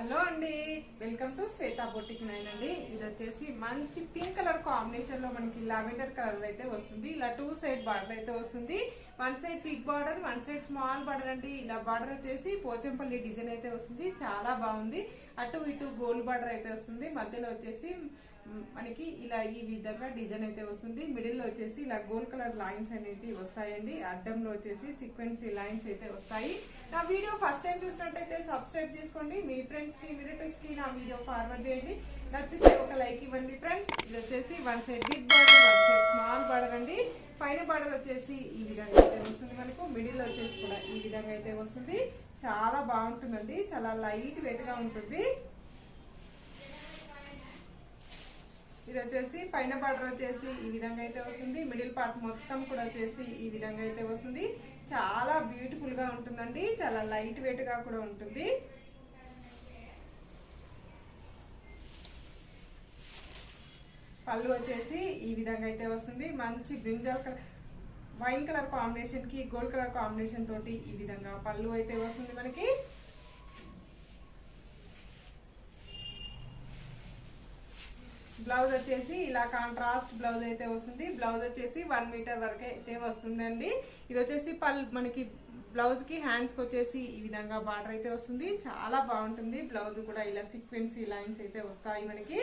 Hello అండి, welcome to Shweta boutique 9 అండి. ఇది వచ్చేసి మంచి పింక్ కలర్ కాంబినేషన్ లో మనకి లావెండర్ కలర్ అయితే వస్తుంది. ఇలా 2 సైడ్ బార్డర్ అయితే వస్తుంది. 1 side big border, 1 side small border అండి. ఇలా బార్డర్ వచ్చేసి పోచంపల్లి డిజైన్ అయితే వస్తుంది. చాలా బాగుంది. అటు ఇటు గోల్డ్ బార్డర్ అయితే వస్తుంది. మధ్యలో వచ్చేసి మనకి ఇలా ఈ విధంగా డిజైన్ అయితే వస్తుంది. మిడిల్ లో వచ్చేసి ఇలా గోల్డ్ కలర్ లైన్స్ అనేది వస్తాయండి. అడ్డంలో వచ్చేసి సీక్వెన్సీ లైన్స్ అయితే వస్తాయి. నా వీడియో ఫస్ట్ టైం చూసినట్టయితే సబ్స్క్రైబ్ చేసుకోండి. మీ ఫ్రెండ్స్ కి రిలేటివ్స్ కి నా వీడియో ఫార్వర్డ్ చేయండి. నచ్చితే ఒక లైక్ ఇవ్వండి ఫ్రెండ్స్. ఇది వచ్చేసి 1 side big border, 1 side small border అండి. పైన బార్డర్ వచ్చేసి ఈ విధంగా అయితే వస్తుంది. మనకు మిడిల్ వచ్చేసి కూడా ఈ విధంగా అయితే వస్తుంది. చాలా బాగుంటుందండి. చాలా లైట్ వెయిట్ గా ఉంటుంది. ఇది వచ్చేసి పైన బార్డర్ వచ్చేసి ఈ విధంగా అయితే వస్తుంది. మిడిల్ పార్ట్ మొత్తం కూడా వచ్చేసి ఈ విధంగా అయితే వస్తుంది. చాలా బ్యూటిఫుల్ గా ఉంటుందండి. చాలా లైట్ వెయిట్ గా కూడా ఉంటుంది. పళ్ళు వచ్చేసి ఈ విధంగా అయితే వస్తుంది. మంచి brinjal colour, wine colour combination కి గోల్డ్ కలర్ కాంబినేషన్ తోటి ఈ విధంగా పళ్ళు అయితే వస్తుంది మనకి. బ్లౌజ్ వచ్చేసి ఇలా కాంట్రాస్ట్ బ్లౌజ్ అయితే వస్తుంది. బ్లౌజ్ వచ్చేసి 1 మీటర్ వరకు అయితే వస్తుందండి. ఇది వచ్చేసి మనకి బ్లౌజ్ కి హ్యాండ్స్ కి వచ్చేసి ఈ విధంగా బార్డర్ అయితే వస్తుంది. చాలా బాగుంటుంది. బ్లౌజ్ కూడా ఇలా సీక్వెన్సీ లైన్స్ అయితే వస్తాయి మనకి.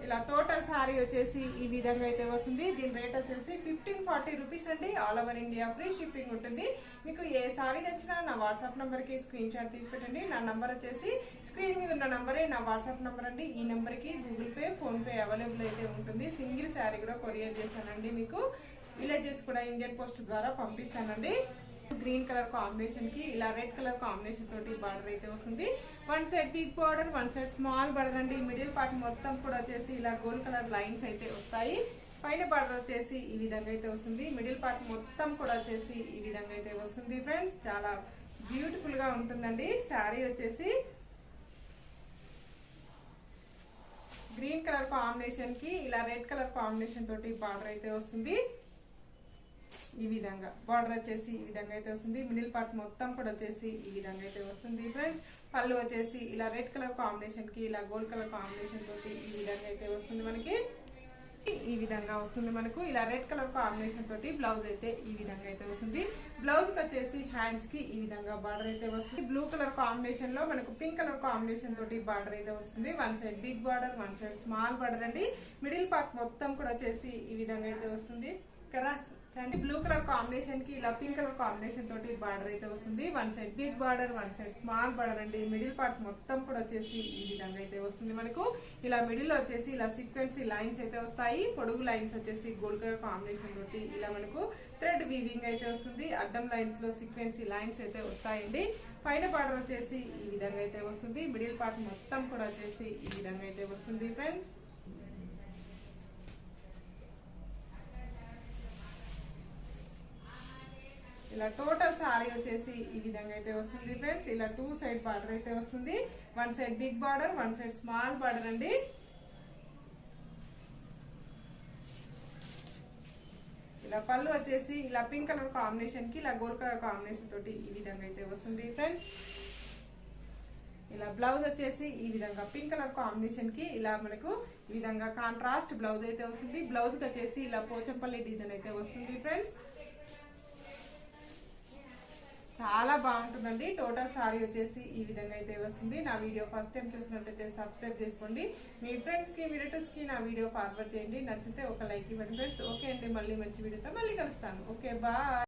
ఇలా టోటల్ సారీ వచ్చేసి ఈ విధంగా అయితే వస్తుంది. దీని రేట్ వచ్చేసి 1540 రూపీస్ అండి. All over India free shipping ఉంటుంది. మీకు ఏ సారీ నచ్చినా నా వాట్సాప్ నంబర్ కి స్క్రీన్ షాట్ తీసి పెట్టండి. నా నంబర్ వచ్చేసి స్క్రీన్ మీద ఉన్న నంబరే నా వాట్సాప్ నంబర్ అండి. ఈ నంబర్ కి Google pay, phone pay available అయితే ఉంటుంది. సింగిల్ శారీ కూడా కొరియర్ చేశానండి. మీకు విలేజెస్ కూడా ఇండియన్ పోస్ట్ ద్వారా పంపిస్తానండి. గ్రీన్ కలర్ కాంబినేషన్ కి ఇలా రెడ్ కలర్ కాంబినేషన్ తోటి బార్డర్ అయితే వస్తుంది. 1 side big border, 1 side small border అండి. మిడిల్ పార్ట్ మొత్తం కూడా వచ్చేసి ఇలా గోల్డ్ కలర్ లైన్స్ అయితే వస్తాయి. పైన బార్డర్ వచ్చేసి ఈ విధంగా అయితే వస్తుంది. మిడిల్ పార్ట్ మొత్తం కూడా వచ్చేసి ఈ విధంగా అయితే వస్తుంది ఫ్రెండ్స్. చాలా బ్యూటిఫుల్ గా ఉంటుందండి. శారీ వచ్చేసి గ్రీన్ కలర్ కాంబినేషన్ కి ఇలా రెడ్ కలర్ కాంబినేషన్ తోటి బార్డర్ అయితే వస్తుంది. ఈ విధంగా బార్డర్ వచ్చేసి ఈ విధంగా అయితే వస్తుంది. మిడిల్ పార్ట్ మొత్తం కూడా వచ్చేసి ఈ విధంగా అయితే వస్తుంది ఫ్రెండ్స్. పళ్ళు వచ్చేసి ఇలా రెడ్ కలర్ కాంబినేషన్ కి ఇలా గోల్డ్ కలర్ కాంబినేషన్ తోటి ఈ విధంగా అయితే వస్తుంది మనకి. ఈ విధంగా వస్తుంది మనకు. ఇలా రెడ్ కలర్ కాంబినేషన్ తోటి బ్లౌజ్ అయితే ఈ విధంగా అయితే వస్తుంది. బ్లౌజ్ కి వచ్చేసి హ్యాండ్స్ కి ఈ విధంగా బార్డర్ అయితే వస్తుంది. బ్లూ కలర్ కాంబినేషన్ లో మనకు పింక్ కలర్ కాంబినేషన్ తోటి బార్డర్ అయితే వస్తుంది. 1 side big border, 1 side small border అండి. మిడిల్ పార్ట్ మొత్తం కూడా వచ్చేసి ఈ విధంగా అయితే వస్తుంది. బ్లూ కలర్ కాంబినేషన్ కి ఇలా పింక్ కలర్ కాంబినేషన్ తోటి బార్డర్ అయితే వస్తుంది. 1 side big border, 1 side small border అండి. మిడిల్ పార్ట్ మొత్తం కూడా వచ్చేసి ఈ విధంగా అయితే వస్తుంది మనకు. ఇలా మిడిల్ లో వచ్చేసి ఇలా సీక్వెన్సీ లైన్స్ అయితే వస్తాయి. పొడుగు లైన్స్ వచ్చేసి గోల్డ్ కలర్ కాంబినేషన్ తోటి ఇలా మనకు థ్రెడ్ వీవింగ్ అయితే వస్తుంది. అడ్డం లైన్స్ లో సీక్వెన్సీ లైన్స్ అయితే వస్తాయండి. పైన బార్డర్ వచ్చేసి ఈ విధంగా అయితే వస్తుంది. మిడిల్ పార్ట్ మొత్తం కూడా వచ్చేసి ఈ విధంగా అయితే వస్తుంది ఫ్రెండ్స్. ఇలా టోటల్ సారీ వచ్చేసి ఈ విధంగా అయితే వస్తుంది ఫ్రెండ్స్. ఇలా 2 సైడ్ బార్డర్ అయితే వస్తుంది. 1 side big border, 1 side small border అండి. ఇలా పళ్ళు వచ్చేసి ఇలా పింక్ కలర్ కాంబినేషన్ కి ఇలా గోల్డ్ కలర్ కాంబినేషన్ తోటి ఈ విధంగా అయితే వస్తుంది ఫ్రెండ్స్. ఇలా బ్లౌజ్ వచ్చేసి ఈ విధంగా పింక్ కలర్ కాంబినేషన్ కి ఇలా మనకు ఈ విధంగా కాంట్రాస్ట్ బ్లౌజ్ అయితే వస్తుంది. బ్లౌజ్ కి వచ్చేసి ఇలా పోచంపల్లి డిజైన్ అయితే వస్తుంది ఫ్రెండ్స్. చాలా బాగుంటుందండి. టోటల్ సారీ వచ్చేసి ఈ విధంగా అయితే వస్తుంది. నా వీడియో ఫస్ట్ టైం చూసినట్లయితే సబ్స్క్రైబ్ చేసుకోండి. మీ ఫ్రెండ్స్ కి రిలేటివ్స్ కి నా వీడియో ఫార్వర్డ్ చేయండి. నచ్చితే ఒక లైక్ ఇవ్వండి ఫ్రెండ్స్. ఓకే అండి, మళ్ళీ మంచి వీడియోతో మళ్ళీ కలుస్తాను. Okay, bye.